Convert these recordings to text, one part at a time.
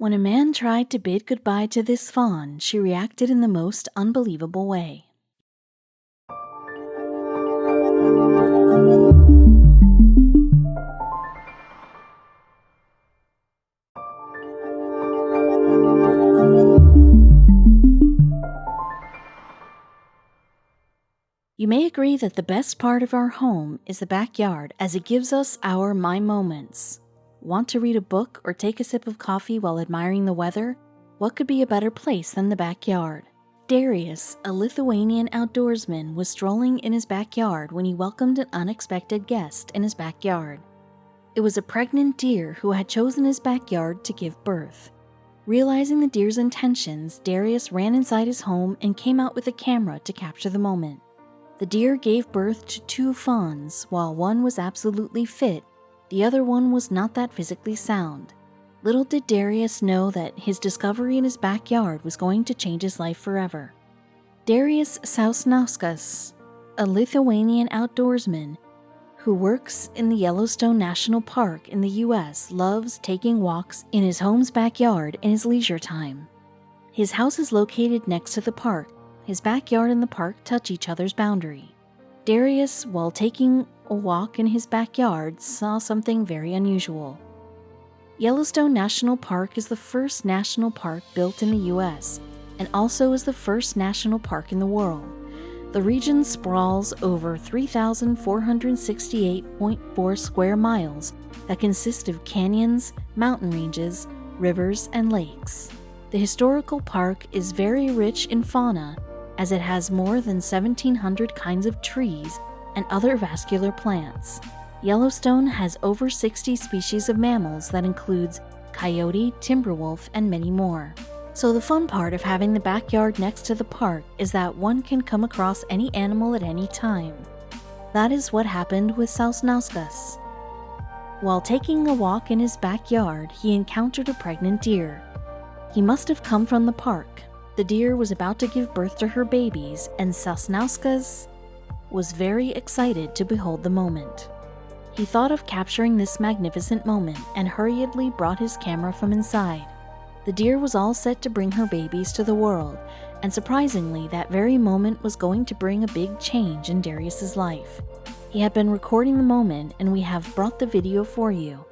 When a man tried to bid goodbye to this fawn, she reacted in the most unbelievable way. You may agree that the best part of our home is the backyard, as it gives us our my moments. Want to read a book or take a sip of coffee while admiring the weather? What could be a better place than the backyard? Darius, a Lithuanian outdoorsman, was strolling in his backyard when he welcomed an unexpected guest in his backyard. It was a pregnant deer who had chosen his backyard to give birth. Realizing the deer's intentions, Darius ran inside his home and came out with a camera to capture the moment. The deer gave birth to 2 fawns. While one was absolutely fit, the other one was not that physically sound. Little did Darius know that his discovery in his backyard was going to change his life forever. Darius Sosnauskas, a Lithuanian outdoorsman who works in the Yellowstone National Park in the US, loves taking walks in his home's backyard in his leisure time. His house is located next to the park. His backyard and the park touch each other's boundary. Darius, while taking a walk in his backyard, saw something very unusual. Yellowstone National Park is the first national park built in the US and also is the first national park in the world. The region sprawls over 3,468.4 square miles that consist of canyons, mountain ranges, rivers, and lakes. The historical park is very rich in fauna, as it has more than 1,700 kinds of trees and other vascular plants. Yellowstone has over 60 species of mammals that includes coyote, timberwolf, and many more. So the fun part of having the backyard next to the park is that one can come across any animal at any time. That is what happened with Sosnauskas. While taking a walk in his backyard, he encountered a pregnant deer. He must have come from the park. The deer was about to give birth to her babies, and Sosnauskas was very excited to behold the moment. He thought of capturing this magnificent moment and hurriedly brought his camera from inside. The deer was all set to bring her babies to the world, and surprisingly, that very moment was going to bring a big change in Darius's life. He had been recording the moment, and we have brought the video for you.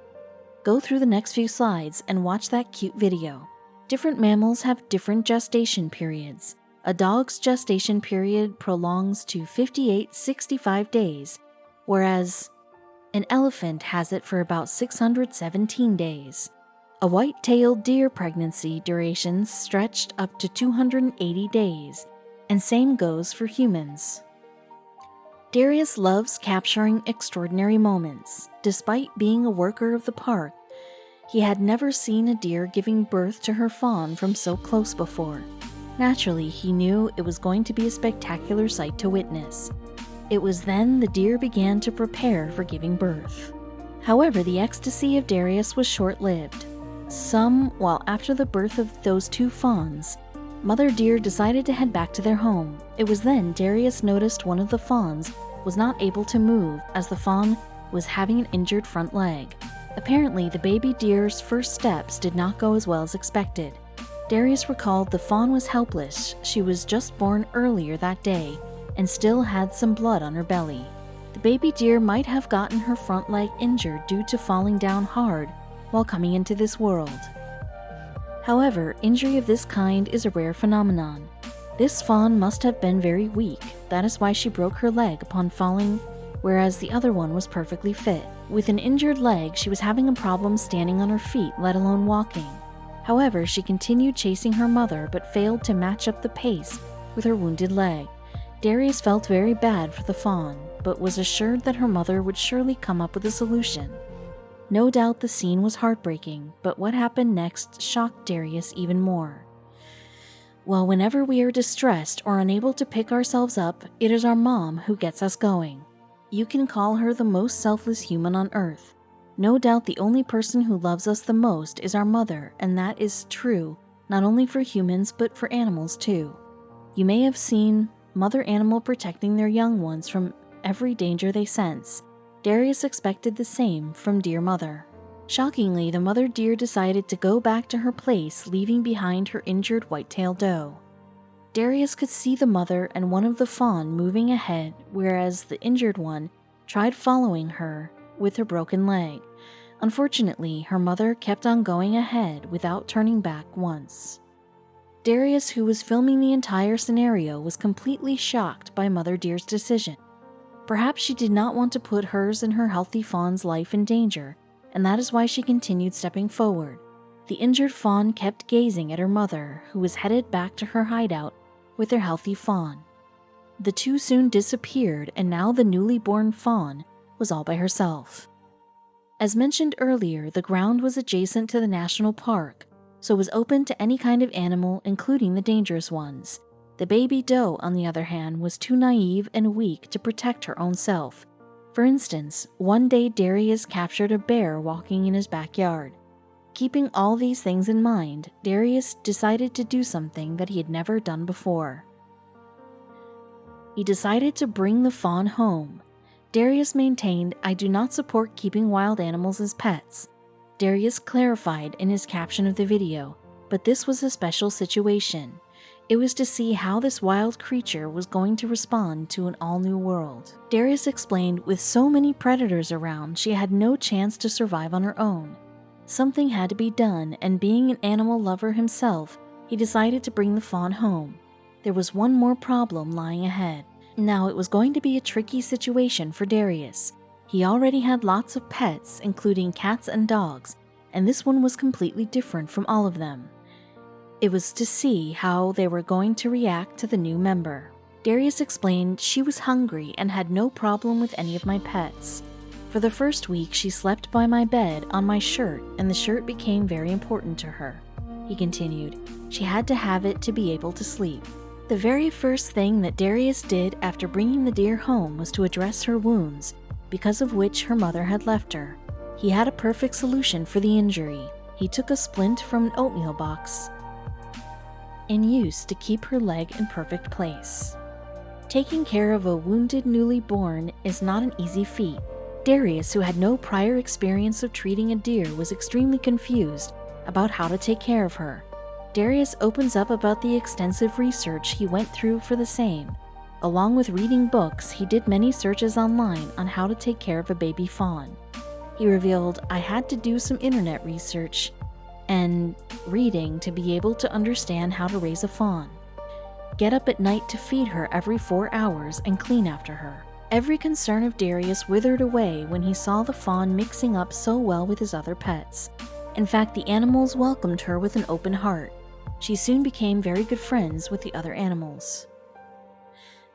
Go through the next few slides and watch that cute video. Different mammals have different gestation periods. A dog's gestation period prolongs to 58-65 days, whereas an elephant has it for about 617 days. A white-tailed deer pregnancy duration stretched up to 280 days, and same goes for humans. Darius loves capturing extraordinary moments. Despite being a worker of the park, he had never seen a deer giving birth to her fawn from so close before. Naturally, he knew it was going to be a spectacular sight to witness. It was then the deer began to prepare for giving birth. However, the ecstasy of Darius was short-lived. While after the birth of those 2 fawns, mother deer decided to head back to their home. It was then Darius noticed one of the fawns was not able to move, as the fawn was having an injured front leg. Apparently, the baby deer's first steps did not go as well as expected. Darius recalled the fawn was helpless. She was just born earlier that day and still had some blood on her belly. The baby deer might have gotten her front leg injured due to falling down hard while coming into this world. However, injury of this kind is a rare phenomenon. This fawn must have been very weak. That is why she broke her leg upon falling, whereas the other one was perfectly fit. With an injured leg, she was having a problem standing on her feet, let alone walking. However, she continued chasing her mother but failed to match up the pace with her wounded leg. Darius felt very bad for the fawn, but was assured that her mother would surely come up with a solution. No doubt the scene was heartbreaking, but what happened next shocked Darius even more. Well, whenever we are distressed or unable to pick ourselves up, it is our mom who gets us going. You can call her the most selfless human on earth. No doubt the only person who loves us the most is our mother, and that is true, not only for humans but for animals too. You may have seen mother animal protecting their young ones from every danger they sense. Darius expected the same from dear mother. Shockingly, the mother deer decided to go back to her place, leaving behind her injured white-tailed doe. Darius could see the mother and one of the fawn moving ahead, whereas the injured one tried following her with her broken leg. Unfortunately, her mother kept on going ahead without turning back once. Darius, who was filming the entire scenario, was completely shocked by Mother Deer's decision. Perhaps she did not want to put hers and her healthy fawn's life in danger, and that is why she continued stepping forward. The injured fawn kept gazing at her mother, who was headed back to her hideout with her healthy fawn. The two soon disappeared, and now the newly born fawn was all by herself. As mentioned earlier, the ground was adjacent to the national park, so was open to any kind of animal, including the dangerous ones. The baby doe, on the other hand, was too naive and weak to protect her own self. For instance, one day Darius captured a bear walking in his backyard. Keeping all these things in mind, Darius decided to do something that he had never done before. He decided to bring the fawn home. Darius maintained, "I do not support keeping wild animals as pets." Darius clarified in his caption of the video, but this was a special situation. It was to see how this wild creature was going to respond to an all-new world. Darius explained, with so many predators around, she had no chance to survive on her own. Something had to be done, and being an animal lover himself, he decided to bring the fawn home. There was one more problem lying ahead. Now, it was going to be a tricky situation for Darius. He already had lots of pets, including cats and dogs, and this one was completely different from all of them. It was to see how they were going to react to the new member. Darius explained she was hungry and had no problem with any of my pets. For the first week, she slept by my bed on my shirt, and the shirt became very important to her. He continued, she had to have it to be able to sleep. The very first thing that Darius did after bringing the deer home was to address her wounds, because of which her mother had left her. He had a perfect solution for the injury. He took a splint from an oatmeal box in use to keep her leg in perfect place. Taking care of a wounded newly born is not an easy feat. Darius, who had no prior experience of treating a deer, was extremely confused about how to take care of her. Darius opens up about the extensive research he went through for the same. Along with reading books, he did many searches online on how to take care of a baby fawn. He revealed, "I had to do some internet research and reading to be able to understand how to raise a fawn. Get up at night to feed her every 4 hours and clean after her." Every concern of Darius withered away when he saw the fawn mixing up so well with his other pets. In fact, the animals welcomed her with an open heart. She soon became very good friends with the other animals.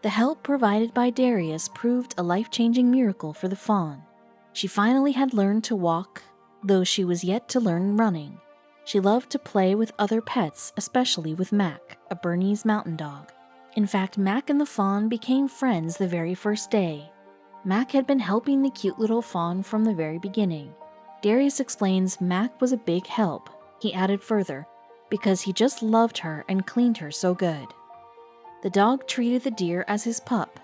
The help provided by Darius proved a life-changing miracle for the fawn. She finally had learned to walk, though she was yet to learn running. She loved to play with other pets, especially with Mac, a Bernese mountain dog. In fact, Mac and the fawn became friends the very first day. Mac had been helping the cute little fawn from the very beginning. Darius explains Mac was a big help. He added further, because he just loved her and cleaned her so good. The dog treated the deer as his pup.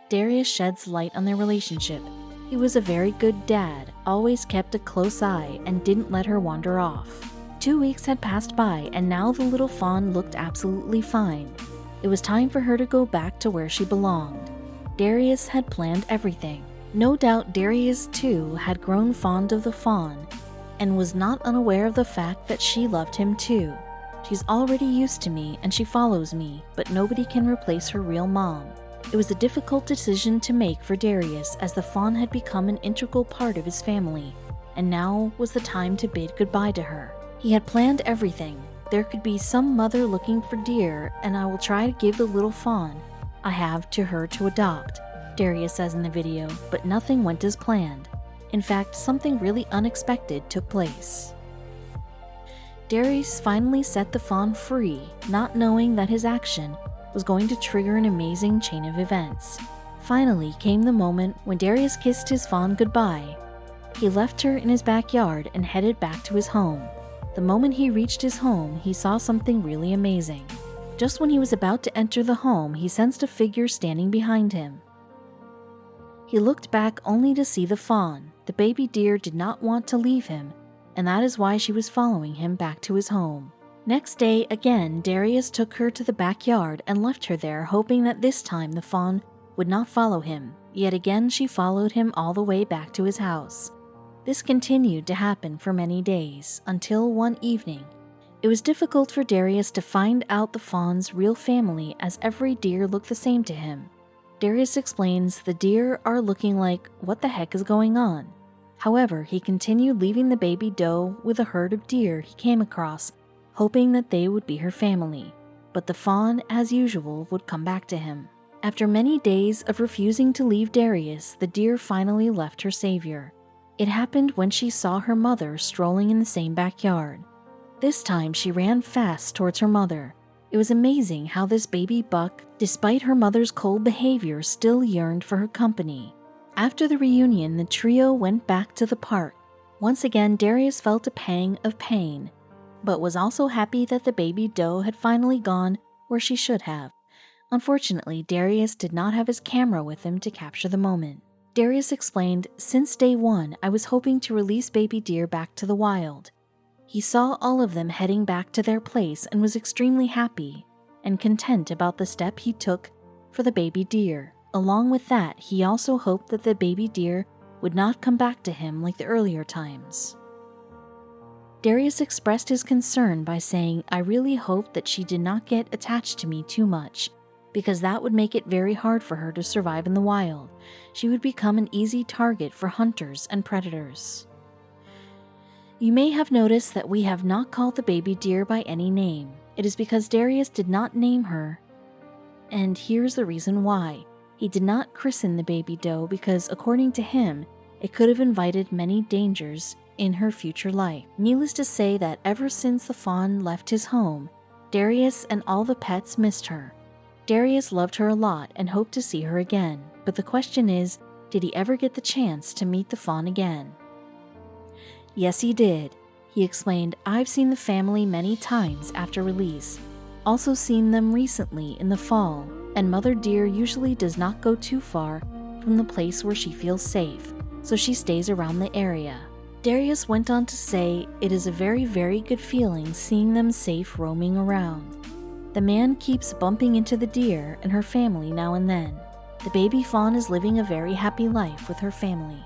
Darius sheds light on their relationship. He was a very good dad, always kept a close eye, and didn't let her wander off. 2 weeks had passed by, and now the little fawn looked absolutely fine. It was time for her to go back to where she belonged. Darius had planned everything. No doubt Darius, too, had grown fond of the fawn, and was not unaware of the fact that she loved him too. She's already used to me, and she follows me, but nobody can replace her real mom. It was a difficult decision to make for Darius, as the fawn had become an integral part of his family, and now was the time to bid goodbye to her. He had planned everything. There could be some mother looking for deer, and I will try to give the little fawn I have to her to adopt, Darius says in the video, but nothing went as planned. In fact, something really unexpected took place. Darius finally set the fawn free, not knowing that his action was going to trigger an amazing chain of events. Finally came the moment when Darius kissed his fawn goodbye. He left her in his backyard and headed back to his home. The moment he reached his home, he saw something really amazing. Just when he was about to enter the home, he sensed a figure standing behind him. He looked back only to see the fawn. The baby deer did not want to leave him, and that is why she was following him back to his home. Next day, again, Darius took her to the backyard and left her there, hoping that this time the fawn would not follow him. Yet again she followed him all the way back to his house. This continued to happen for many days, until one evening. It was difficult for Darius to find out the fawn's real family, as every deer looked the same to him. Darius explains the deer are looking like, what the heck is going on? However, he continued leaving the baby doe with a herd of deer he came across, hoping that they would be her family. But the fawn, as usual, would come back to him. After many days of refusing to leave Darius, the deer finally left her savior. It happened when she saw her mother strolling in the same backyard. This time she ran fast towards her mother. It was amazing how this baby buck, despite her mother's cold behavior, still yearned for her company. After the reunion, the trio went back to the park. Once again, Darius felt a pang of pain, but was also happy that the baby doe had finally gone where she should have. Unfortunately, Darius did not have his camera with him to capture the moment. Darius explained, "Since day one, I was hoping to release baby deer back to the wild." He saw all of them heading back to their place and was extremely happy and content about the step he took for the baby deer. Along with that, he also hoped that the baby deer would not come back to him like the earlier times. Darius expressed his concern by saying, "I really hope that she did not get attached to me too much, because that would make it very hard for her to survive in the wild. She would become an easy target for hunters and predators." You may have noticed that we have not called the baby deer by any name. It is because Darius did not name her, and here's the reason why. He did not christen the baby doe because, according to him, it could have invited many dangers in her future life. Needless to say that ever since the fawn left his home, Darius and all the pets missed her. Darius loved her a lot and hoped to see her again, but the question is, did he ever get the chance to meet the fawn again? Yes, he did. He explained, "I've seen the family many times after release, also seen them recently in the fall, and mother deer usually does not go too far from the place where she feels safe, so she stays around the area." Darius went on to say, "It is a very, very good feeling seeing them safe roaming around. The man keeps bumping into the deer and her family now and then. The baby fawn is living a very happy life with her family."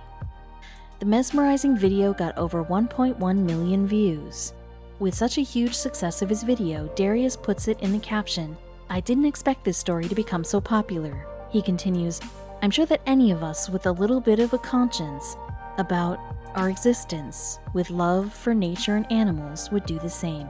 The mesmerizing video got over 1.1 million views. With such a huge success of his video, Darius puts it in the caption, "I didn't expect this story to become so popular." He continues, "I'm sure that any of us with a little bit of a conscience about our existence, with love for nature and animals, would do the same."